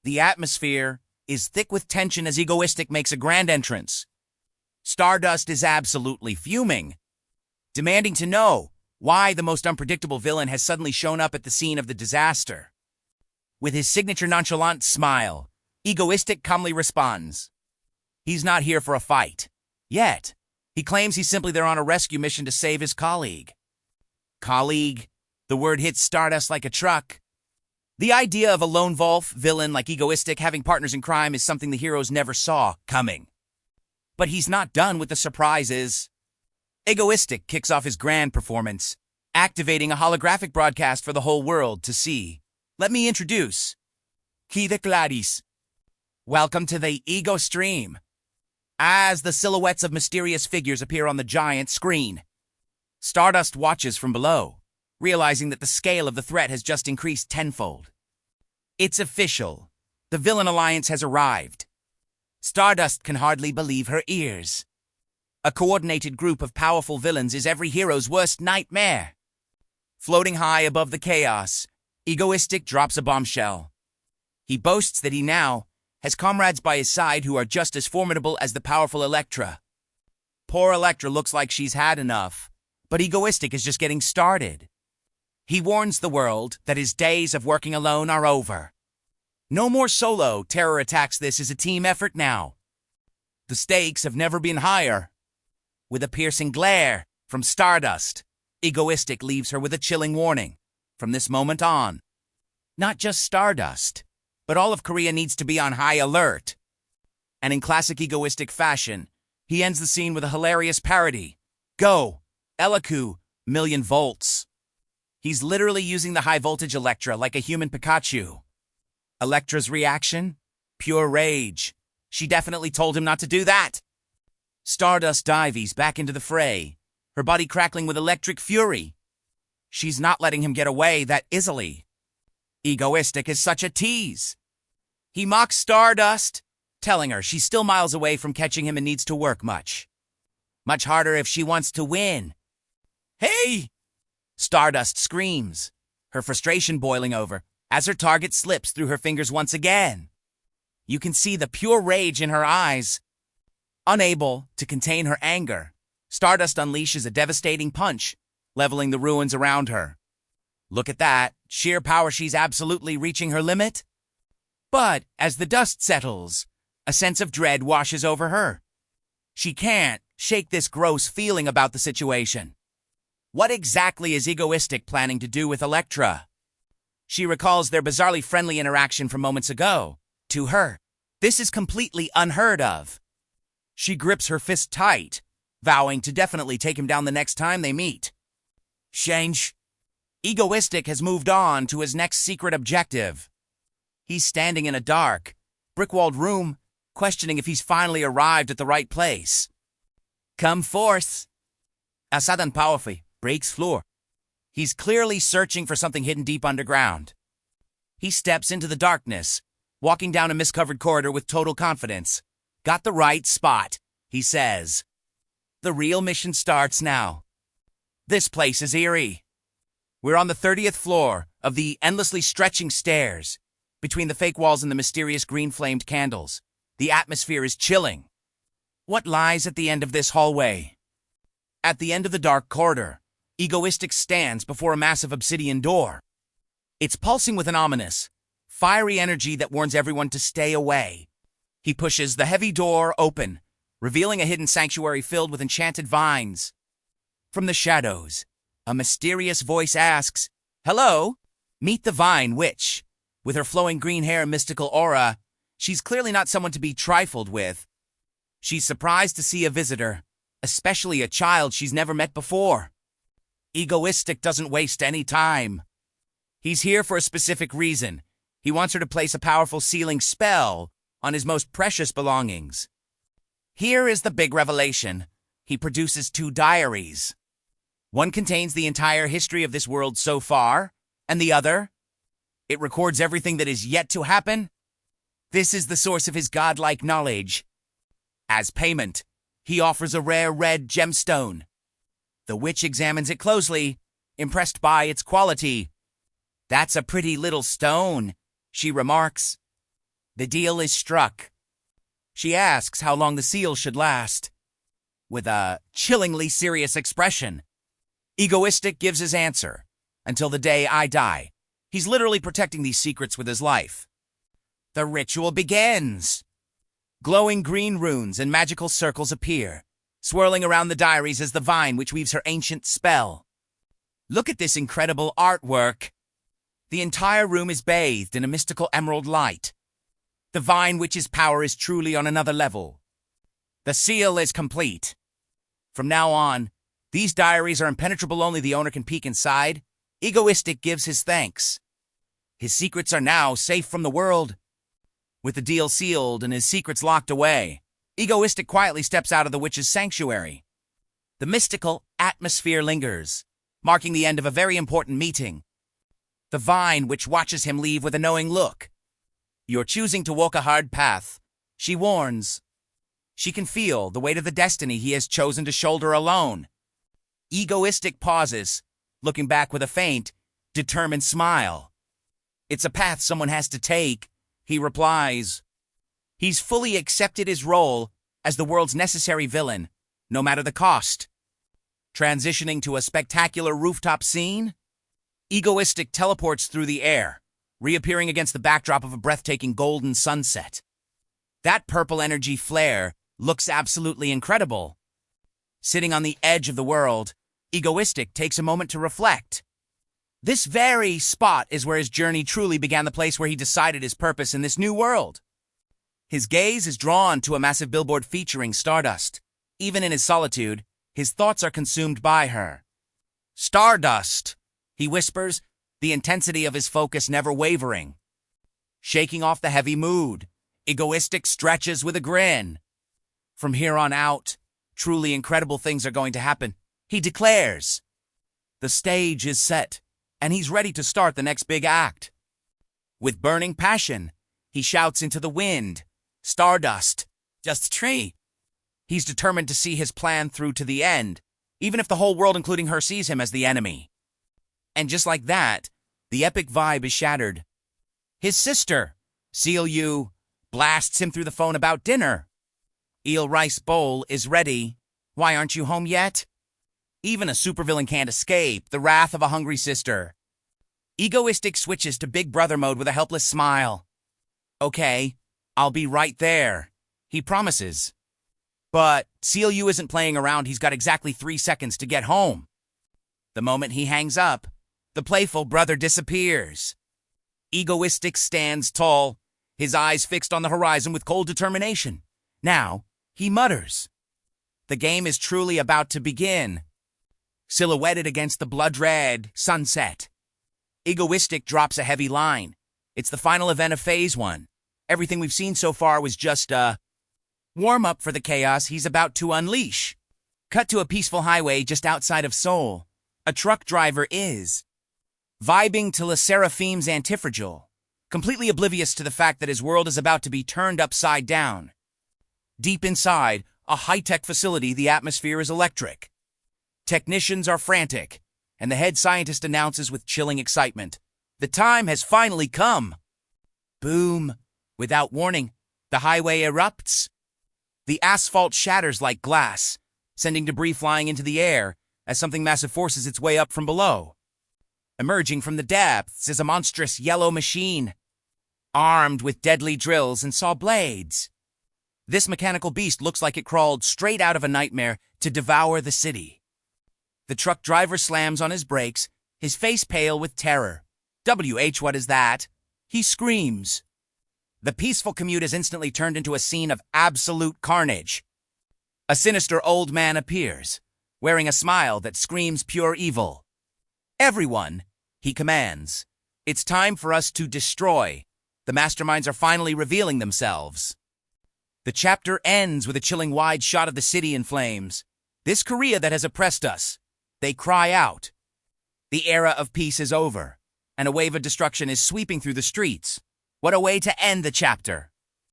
The atmosphere is thick with tension as Egoistic makes a grand entrance. Stardust is absolutely fuming, demanding to know why the most unpredictable villain has suddenly shown up at the scene of the disaster. With his signature nonchalant smile, Egoistic calmly responds. He's not here for a fight. Yet, he claims he's simply there on a rescue mission to save his colleague. Colleague? The word hits Stardust like a truck. The idea of a lone wolf villain like Egoistic having partners in crime is something the heroes never saw coming. But he's not done with the surprises. Egoistic kicks off his grand performance, activating a holographic broadcast for the whole world to see. Let me introduce the diaries. Welcome to the Ego Stream. As the silhouettes of mysterious figures appear on the giant screen, Stardust watches from below, realizing that the scale of the threat has just increased tenfold. It's official. The villain alliance has arrived. Stardust can hardly believe her ears. A coordinated group of powerful villains is every hero's worst nightmare. Floating high above the chaos, Egoistic drops a bombshell. He boasts that he now has comrades by his side who are just as formidable as the powerful Elektra. Poor Elektra looks like she's had enough, but Egoistic is just getting started. He warns the world that his days of working alone are over. No more solo terror attacks. This is a team effort now. The stakes have never been higher. With a piercing glare from Stardust, Egoistic leaves her with a chilling warning. From this moment on, not just Stardust, but all of Korea needs to be on high alert. And in classic Egoistic fashion, he ends the scene with a hilarious parody. Go, Elecchu, million volts. He's literally using the high-voltage Elektra like a human Pikachu. Elektra's reaction? Pure rage. She definitely told him not to do that. Stardust dives back into the fray, her body crackling with electric fury. She's not letting him get away that easily. Egoistic is such a tease. He mocks Stardust, telling her she's still miles away from catching him and needs to work much. Much harder if she wants to win. Hey! Stardust screams, her frustration boiling over as her target slips through her fingers once again. You can see the pure rage in her eyes. Unable to contain her anger, Stardust unleashes a devastating punch, leveling the ruins around her. Look at that. Sheer power, she's absolutely reaching her limit. But as the dust settles, a sense of dread washes over her. She can't shake this gross feeling about the situation. What exactly is Egoistic planning to do with Elektra? She recalls their bizarrely friendly interaction from moments ago. To her, this is completely unheard of. She grips her fist tight, vowing to definitely take him down the next time they meet. Change. Egoistic has moved on to his next secret objective. He's standing in a dark, brick-walled room, questioning if he's finally arrived at the right place. Come forth. A sudden powerfully breaks floor. He's clearly searching for something hidden deep underground. He steps into the darkness, walking down a mist-covered corridor with total confidence. Got the right spot, he says. The real mission starts now. This place is eerie. We're on the 30th floor of the endlessly stretching stairs. Between the fake walls and the mysterious green-flamed candles, the atmosphere is chilling. What lies at the end of this hallway? At the end of the dark corridor, Egoistic stands before a massive obsidian door. It's pulsing with an ominous, fiery energy that warns everyone to stay away. He pushes the heavy door open, revealing a hidden sanctuary filled with enchanted vines. From the shadows, a mysterious voice asks, "Hello?" Meet the Vine Witch. With her flowing green hair and mystical aura, she's clearly not someone to be trifled with. She's surprised to see a visitor, especially a child she's never met before. Egoistic doesn't waste any time. He's here for a specific reason. He wants her to place a powerful sealing spell on his most precious belongings. Here is the big revelation. He produces 2 diaries. One contains the entire history of this world so far, and the other, it records everything that is yet to happen. This is the source of his godlike knowledge. As payment, he offers a rare red gemstone. The witch examines it closely, impressed by its quality. "That's a pretty little stone," she remarks. The deal is struck. She asks how long the seal should last. With a chillingly serious expression, Egoistic gives his answer. Until the day I die. He's literally protecting these secrets with his life. The ritual begins. Glowing green runes and magical circles appear, swirling around the diaries as the vine which weaves her ancient spell. Look at this incredible artwork. The entire room is bathed in a mystical emerald light. The vine witch's power is truly on another level. The seal is complete. From now on, these diaries are impenetrable, only the owner can peek inside. Egoistic gives his thanks. His secrets are now safe from the world. With the deal sealed and his secrets locked away, Egoistic quietly steps out of the witch's sanctuary. The mystical atmosphere lingers, marking the end of a very important meeting. The vine witch watches him leave with a knowing look. You're choosing to walk a hard path, she warns. She can feel the weight of the destiny he has chosen to shoulder alone. Egoistic pauses, looking back with a faint, determined smile. It's a path someone has to take, he replies. He's fully accepted his role as the world's necessary villain, no matter the cost. Transitioning to a spectacular rooftop scene, Egoistic teleports through the air, reappearing against the backdrop of a breathtaking golden sunset. That purple energy flare looks absolutely incredible. Sitting on the edge of the world, Egoistic takes a moment to reflect. This very spot is where his journey truly began, the place where he decided his purpose in this new world. His gaze is drawn to a massive billboard featuring Stardust. Even in his solitude, his thoughts are consumed by her. Stardust, he whispers, the intensity of his focus never wavering. Shaking off the heavy mood, Egoistic stretches with a grin. From here on out, truly incredible things are going to happen, he declares. The stage is set, and he's ready to start the next big act. With burning passion, he shouts into the wind, Stardust, just a tree. He's determined to see his plan through to the end, even if the whole world, including her, sees him as the enemy. And just like that, the epic vibe is shattered. His sister, Seoul, blasts him through the phone about dinner. Eel rice bowl is ready. Why aren't you home yet? Even a supervillain can't escape the wrath of a hungry sister. Egoistic switches to Big Brother mode with a helpless smile. Okay, I'll be right there, he promises. But Seoul isn't playing around. He's got exactly 3 seconds to get home. The moment he hangs up, the playful brother disappears. Egoistic stands tall, his eyes fixed on the horizon with cold determination. Now, he mutters. The game is truly about to begin. Silhouetted against the blood-red sunset, Egoistic drops a heavy line. It's the final event of Phase 1. Everything we've seen so far was just a warm-up for the chaos he's about to unleash. Cut to a peaceful highway just outside of Seoul. A truck driver is vibing to Le Seraphim's antifragile, completely oblivious to the fact that his world is about to be turned upside down. Deep inside a high-tech facility, the atmosphere is electric. Technicians are frantic, and the head scientist announces with chilling excitement, the time has finally come. Boom. Without warning, the highway erupts. The asphalt shatters like glass, sending debris flying into the air as something massive forces its way up from below. Emerging from the depths is a monstrous yellow machine, armed with deadly drills and saw blades. This mechanical beast looks like it crawled straight out of a nightmare to devour the city. The truck driver slams on his brakes, his face pale with terror. What is that? He screams. The peaceful commute is instantly turned into a scene of absolute carnage. A sinister old man appears, wearing a smile that screams pure evil. Everyone, he commands. It's time for us to destroy. The masterminds are finally revealing themselves. The chapter ends with a chilling wide shot of the city in flames. This Korea that has oppressed us. They cry out. The era of peace is over, and a wave of destruction is sweeping through the streets. What a way to end the chapter.